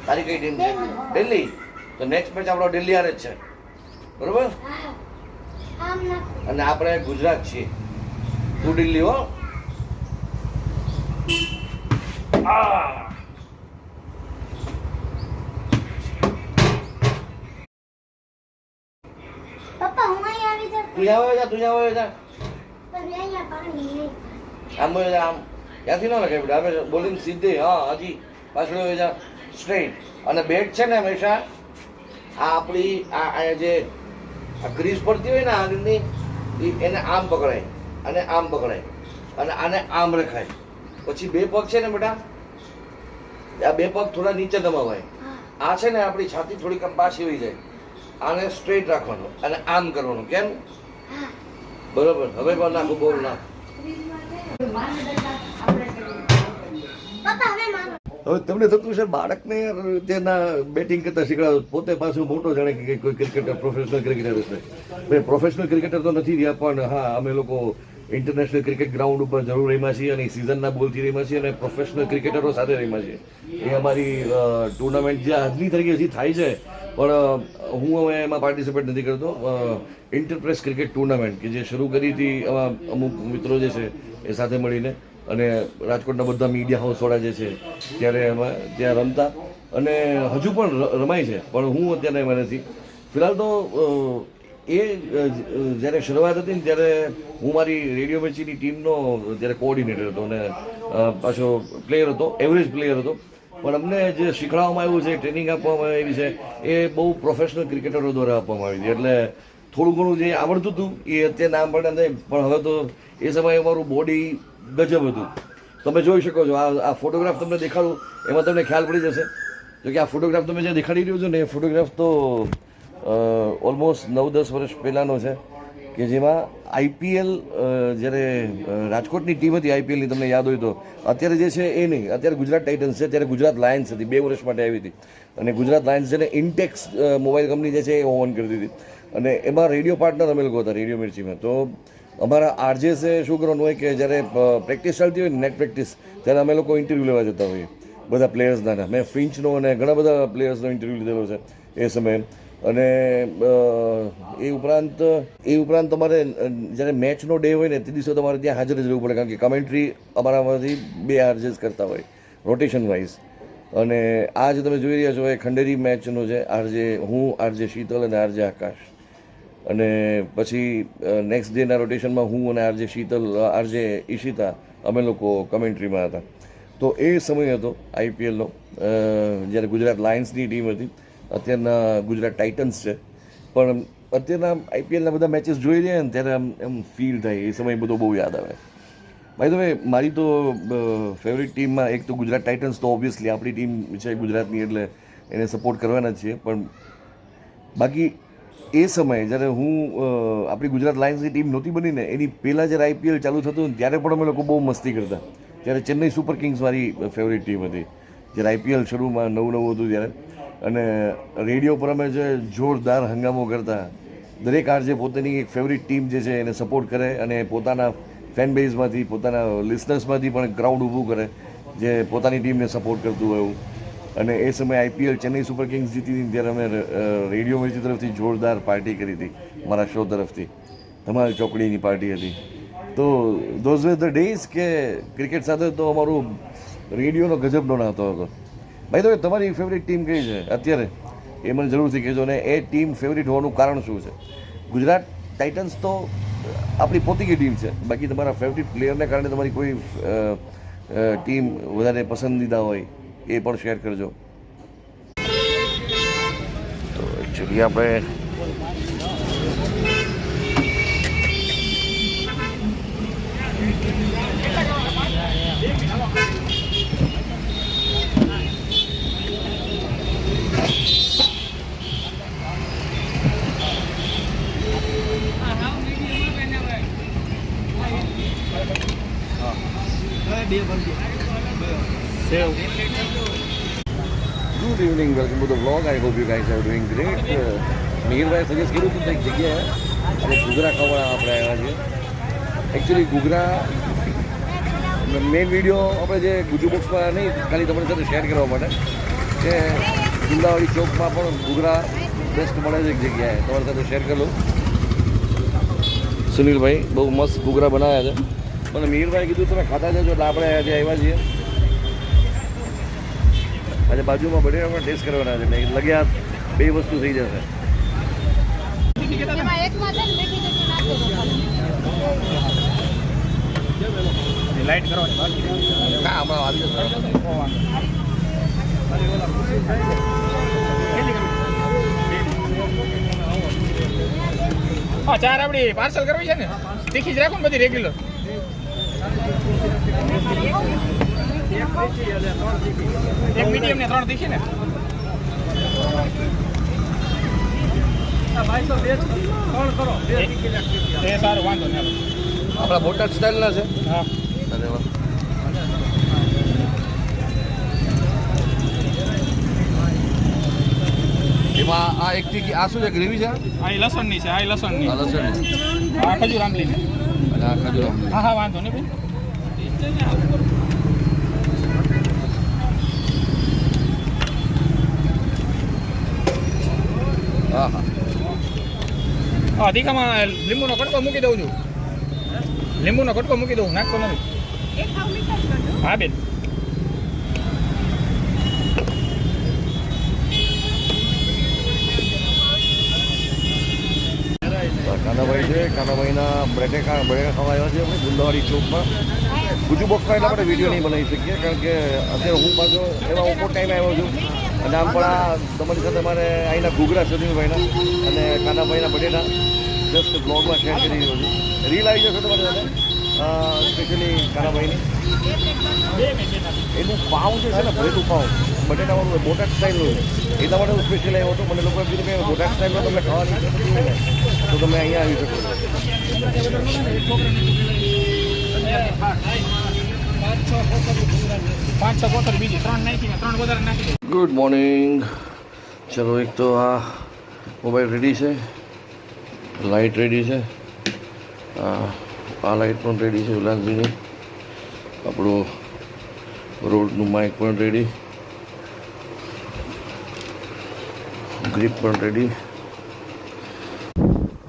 તારી કઈ ટીમ છે? દિલ્હી. તો નેક્સ્ટ મેચ આપણો દિલ્હી હારે જ છે, બરોબર? અને આપણે ગુજરાત છીએ. તું દિલ્હી હો. પપ્પા હું અહીં આવી જાઉં. તું આવે જા, તું આવે જા. પણ અહીંયા પાણી નહીં. આમ આમ ક્યાંથી ન લગાવી પડે. આપણે બોલિંગ સીધી, હા હજી પાછળ હોય જા સ્ટ્રેટ. અને બેટ છે ને હંમેશા આ આપણી આ જે ક્રીઝ પડતી હોય ને આગળની એને આમ પકડાય અને આમ પકડાય અને આને આમ રખાય. પછી બે પગ છે ને બેટા, આ બે પગ થોડા નીચે દબાવાય. આ છે ને આપણી છાતી થોડીક આમ પાછી હોઈ જાય. આને સ્ટ્રેટ રાખવાનું અને આમ કરવાનું. કેમ? બરોબર. હવે પણ નાખું, બોલ નાખ. પપ્પા હવે મારો. હવે તમને થતું છે બાળકને તેના બેટિંગ કરતા શીખવાડો, પોતે પાછું મોટો જાણે કે કોઈ ક્રિકેટર પ્રોફેશનલ ક્રિકેટર હશે. ભાઈ પ્રોફેશનલ ક્રિકેટર તો નથી રહ્યા, પણ હા અમે લોકો ઇન્ટરનેશનલ ક્રિકેટ ગ્રાઉન્ડ ઉપર જરૂર રહીમાં છીએ અને સિઝનના બોલથી રહીમાં છીએ અને પ્રોફેશનલ ક્રિકેટરો સાથે રહીમાં છીએ. એ અમારી ટુર્નામેન્ટ જે આજની તરીકે હજી થાય છે, પણ હું હવે એમાં પાર્ટિસિપેટ નથી કરતો. ઇન્ટરપ્રેસ ક્રિકેટ ટુર્નામેન્ટ કે જે શરૂ કરી હતી અમુક મિત્રો જે છે એ સાથે મળીને, અને રાજકોટના બધા મીડિયા હાઉસવાળા જે છે ત્યારે એમાં ત્યાં રમતા, અને હજુ પણ રમાય છે, પણ હું અત્યારે એમાં નથી. ફિલહાલ તો એ જ્યારે શરૂઆત હતી ને ત્યારે હું મારી રેડિયો મેચીની ટીમનો ત્યારે કોઓર્ડિનેટર હતો અને પાછો પ્લેયર હતો, એવરેજ પ્લેયર હતો. પણ અમને જે શીખવાડવામાં આવ્યું છે, ટ્રેનિંગ આપવામાં આવી છે, એ બહુ પ્રોફેશનલ ક્રિકેટરો દ્વારા આપવામાં આવી હતી. એટલે થોડું ઘણું જે આવડતું હતું એ અત્યારે નામ પડે નહીં, પણ હવે તો એ સમયે અમારું બોડી ગજબ હતું. તમે જોઈ શકો છો, આ ફોટોગ્રાફ તમને દેખાડું એમાં તમને ખ્યાલ પડી જશે. જો કે આ ફોટોગ્રાફ તમે જે દેખાડી રહ્યો છો ને, એ ફોટોગ્રાફ તો ઓલમોસ્ટ 9-10 વર્ષ પહેલાંનો છે, કે જેમાં આઈપીએલ જ્યારે રાજકોટની ટીમ હતી આઈપીએલની, તમને યાદ હોય તો. અત્યારે જે છે એ નહીં, અત્યારે ગુજરાત ટાઇટન્સ છે, ત્યારે ગુજરાત લાયન્સ હતી, 2 વર્ષ માટે આવી હતી. અને ગુજરાત લાયન્સ છે ને ઇન્ટેક્સ મોબાઈલ કંપની જે છે એ ઓન કરી દીધી, અને એમાં રેડિયો પાર્ટનર અમે લોકો હતા રેડિયો મિર્ચીમાં. તો અમારા આરજેસે શું કરવાનું હોય કે જ્યારે પ્રેક્ટિસ ચાલતી હોય ને, નેટ પ્રેક્ટિસ, ત્યારે અમે લોકો ઇન્ટરવ્યૂ લેવા જતા હોઈએ બધા પ્લેયર્સના. મેં ફિન્ચનો અને ઘણા બધા પ્લેયર્સનો ઇન્ટરવ્યૂ લીધેલો છે એ સમયે. અને એ ઉપરાંત તમારે જ્યારે મેચનો ડે હોય ને તે દિવસે તમારે ત્યાં હાજર જ રહેવું પડે, કારણ કે કમેન્ટ્રી અમારામાંથી 2 આરજેસ કરતા હોય રોટેશન વાઇઝ. અને આ જે તમે જોઈ રહ્યા છો એ ખંડેરી મેચનો છે, આરજે હું, આરજે શીતલ અને આરજે આકાશ. અને પછી નેક્સ્ટ ડેના રોટેશનમાં હું અને આરજે શીતલ, આરજે ઈશિતા અમે લોકો કમેન્ટ્રીમાં હતા. તો એ સમય હતો આઈપીએલનો, જ્યારે ગુજરાત લાયન્સની ટીમ હતી. અત્યારના ગુજરાત ટાઇટન્સ છે, પણ અત્યારના આઈપીએલના બધા મેચીસ જોઈ રહ્યા ને ત્યારે એમ ફીલ થાય, એ સમય બધો બહુ યાદ આવે. ભાઈ તમે મારી તો ફેવરિટ ટીમમાં એક તો ગુજરાત ટાઇટન્સ, તો ઓબ્વિયસલી આપણી ટીમ છે ગુજરાતની એટલે એને સપોર્ટ કરવાના જ છીએ. પણ બાકી એ સમયે જ્યારે હું આપણી ગુજરાત લાયન્સની ટીમ નહોતી બની ને, એની પહેલાં જ્યારે આઈપીએલ ચાલુ થતું ને ત્યારે પણ અમે લોકો બહુ મસ્તી કરતા. ત્યારે ચેન્નઈ સુપર કિંગ્સ મારી ફેવરિટ ટીમ હતી જ્યારે આઈપીએલ શરૂમાં નવું હતું ત્યારે. અને રેડિયો પર અમે જે જોરદાર હંગામો કરતા, દરેક આરજે પોતાની એક ફેવરિટ ટીમ જે છે એને સપોર્ટ કરે અને પોતાના ફેન બેઝમાંથી, પોતાના લિસનર્સમાંથી પણ ક્રાઉડ ઊભું કરે જે પોતાની ટીમને સપોર્ટ કરતું હોય એવું. અને એ સમયે આઈપીએલ ચેન્નઈ સુપર કિંગ્સ જીતી હતી ત્યારે અમે રેડિયો મિર્ચી તરફથી જોરદાર પાર્ટી કરી હતી, મારા શો તરફથી. તમારી ચોકડીની પાર્ટી હતી. તો ધોઝ વેર ધ ડેઝ કે ક્રિકેટ સાથે તો અમારું રેડિયોનો ગજબનો નાતો હતો. ભાઈ તો તમારી ફેવરિટ ટીમ કઈ છે અત્યારે એ મને જરૂરથી કહેજો, ને એ ટીમ ફેવરિટ હોવાનું કારણ શું છે? ગુજરાત ટાઇટન્સ તો આપણી પોતાની ટીમ છે, બાકી તમારા ફેવરિટ પ્લેયરને કારણે તમારી કોઈ ટીમ વધારે પસંદીદા હોય એ પણ શેર કરજો. તો એકચ્યુઅલી આપણે good evening, welcome to the vlog. I hope you guys are doing great. Mihirbhai suggest કર્યું હતું એક જગ્યાએ અને ઘૂઘરા ખાવા આપણે આવ્યા છીએ. એકચ્યુઅલી ઘૂઘરા મેઇન વિડીયો આપણે જે ગુજુ બોક્સમાં નહીં, ખાલી તમારી સાથે શેર કરવા માટે કે ગુંદાવાડી ચોકમાં પણ ઘૂઘરા બેસ્ટ મળે છે એક જગ્યાએ, તમારી સાથે શેર કરું. સુનિલભાઈ બહુ મસ્ત ઘૂઘરા બનાવ્યા છે. મને મીરભાઈ કીધું તમે ખાતા જજો, એટલે આપણે આજે આવ્યા છીએ. આજે બાજુમાં બટેટામાં ટેસ્ટ કરવાના છે, એટલે લગ્યા બે વસ્તુ થઈ જશે. લાઈટ કરવાની બાકી હા, હમણાં આવી જશે. હા, 4 આપણી પાર્સલ કરવી છે ને, તીખી જ રાખો ને બધી રેગ્યુલર. એક મીડિયમ ને 3 તીખી ને. એ સારું, વાંધો નહીં. આપણા બોટાદ સ્ટાઇલના છે. હા, અરે વાહ. એમાં આ એક તીખી, આ શું છે, ગ્રેવી છે? આ ઈ લસણની છે, આ ઈ લસણની. આ લસણ આ ખજૂર આંબલીની. અને આ ખજૂર આંબલી. હા હા, વાંધો નહીં ભાઈ. હા હા. હા, તીખામાં લીંબુનો કટકો મૂકી દઉં છું. લીંબુનો કટકો મૂકી દઉં, નાખતો નથી. હા બેન. કાનાભાઈ છે, કાનાભાઈના બટેકા ખાવા આવ્યા છે આપણે ગુંદાવાડી ચોકમાં. ગુજુ બોક્સમાં એટલે આપણે વિડીયો નહીં બનાવી શકીએ, કારણ કે અત્યારે હું પાછો એવા ઓપો ટાઈમે આવ્યો છું. અને આમ પણ આ તમારી સાથે મારે અહીંના ઘૂઘરા સદીભાઈના અને કાનાભાઈના બટેટા જસ્ટ બ્લોગમાં શેર કરી રહ્યો છું. રીલ આવી જશે તમારી સાથે સ્પેશિયલી કાનાભાઈની. એનું પાઉં જે છે ને, ભરેલું પાઉં બટેટાવાળું બોટાદ સ્ટાઇલનું છે. એટલા માટે હું સ્પેશિયલ આવ્યો હતો. મને લોકોએ કીધું કે બોટાદ સ્ટાઇલમાં તમને ખાવાની ઈચ્છા થતી હોય ને, તો તમે અહીંયા આવી શકો છો. 5-6 બોતલ બીજી 3 નાખીને 3 વધારે નાખી દે. Good morning. ચલો, એક તો આ મોબાઈલ રેડી છે, લાઇટ રેડી છે, આ લાઇટ પણ રેડી છે વિલાસજીની, આપણું રોડનું માઇક પણ રેડી, ગ્રીપ પણ રેડી,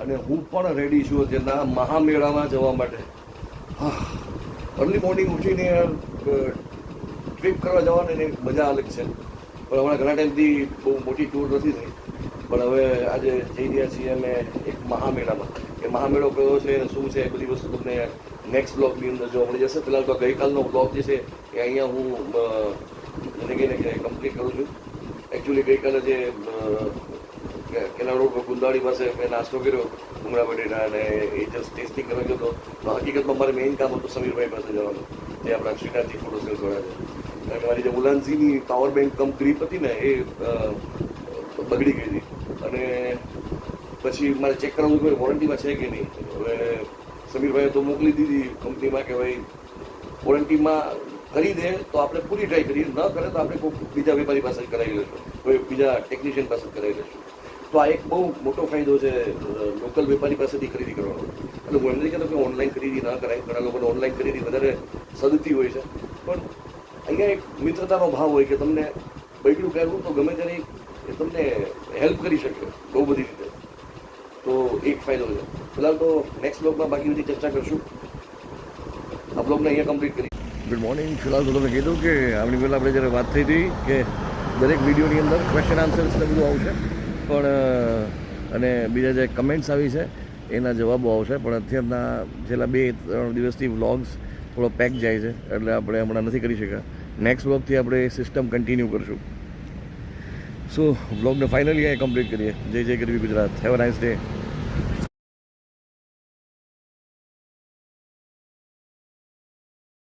અને હું પણ રેડી છું અત્યારના મહામેળામાં જવા માટે. અર્લી મોર્નિંગ ઉઠીને ટ્રીપ કરવા જવાની એક મજા અલગ છે. પણ હમણાં ઘણા ટાઈમથી બહુ મોટી ટૂર નથી થઈ, પણ હવે આજે જઈ રહ્યા છીએ અમે એક મહામેળામાં. એ મહામેળો કયો છે, શું છે, એ બધી વસ્તુ તમને નેક્સ્ટ બ્લોગની અંદર જોવા મળી જશે. ફિલહાલ તો ગઈકાલનો બ્લોગ જે છે એ અહીંયા હું જેને કહીને કે કમ્પ્લીટ કરું છું. એકચ્યુઅલી ગઈકાલે જે કેનાલ રોડ પર ગુંદાવાડી પાસે મેં નાસ્તો કર્યો ભૂંગળા બટેટા, અને એ જસ્ટ ટેસ્ટિંગ કરવા ગયો હતો. હકીકતમાં મારે મેઇન કામ હતું સમીરભાઈ પાસે જવાનું, જે આપણા શ્રીનાથજી ફોટો સેલ વાળા છે. કારણ કે મારી જે ઉલાનસીની પાવર બેંક કમ ગ્રીપ હતી ને, એ બગડી ગઈ હતી. અને પછી મારે ચેક કરાવવું કે વોરંટીમાં છે કે નહીં. હવે સમીરભાઈએ તો મોકલી દીધી કંપનીમાં કે ભાઈ વોરંટીમાં કરી દે તો આપણે પૂરી ટ્રાય કરીએ, ન કરે તો આપણે કોઈ બીજા વેપારી પાસે જ કરાવી લઈશું, કોઈ બીજા ટેકનિશિયન પાસે જ કરાવી લઈશું. તો આ એક બહુ મોટો ફાયદો છે લોકલ વેપારી પાસેથી ખરીદી કરવાનો. એટલે હું એમ નથી કહેતો કે ઓનલાઈન ખરીદી ના કરાય, ઘણા લોકોને ઓનલાઈન ખરીદી વધારે સદતી હોય છે, પણ અહીંયા એક મિત્રતાનો ભાવ હોય કે તમને બગડ્યું કહેવું તો ગમે ત્યારે એ તમને હેલ્પ કરી શકે બહુ બધી રીતે. તો એક ફાયદો છે. ફિલહાલ તો નેક્સ્ટ બ્લોગમાં બાકી બધી ચર્ચા કરશું. આ બ્લોગને અહીંયા કમ્પ્લીટ કરી. Good morning. ફિલહાલ તો તમે કીધું કે આપણી પહેલાં આપણે જ્યારે વાત થઈ હતી કે દરેક વિડીયોની અંદર ક્વેશ્ચન આન્સર્સ ને બધું આવશે, પણ અને બીજા જે કમેન્ટ્સ આવી છે એના જવાબો આવશે. પણ અત્યારના છેલ્લા 2-3 દિવસથી વ્લોગ્સ થોડો પેક જાય છે, એટલે આપણે હમણાં નથી કરી શક્યા. નેક્સ્ટ વ્લોગથી આપણે સિસ્ટમ કન્ટિન્યુ કરશું. સો વ્લોગને ફાઇનલી અહીંયા કમ્પ્લીટ કરીએ. જય જય ગરવી Gujarat. Have a nice day.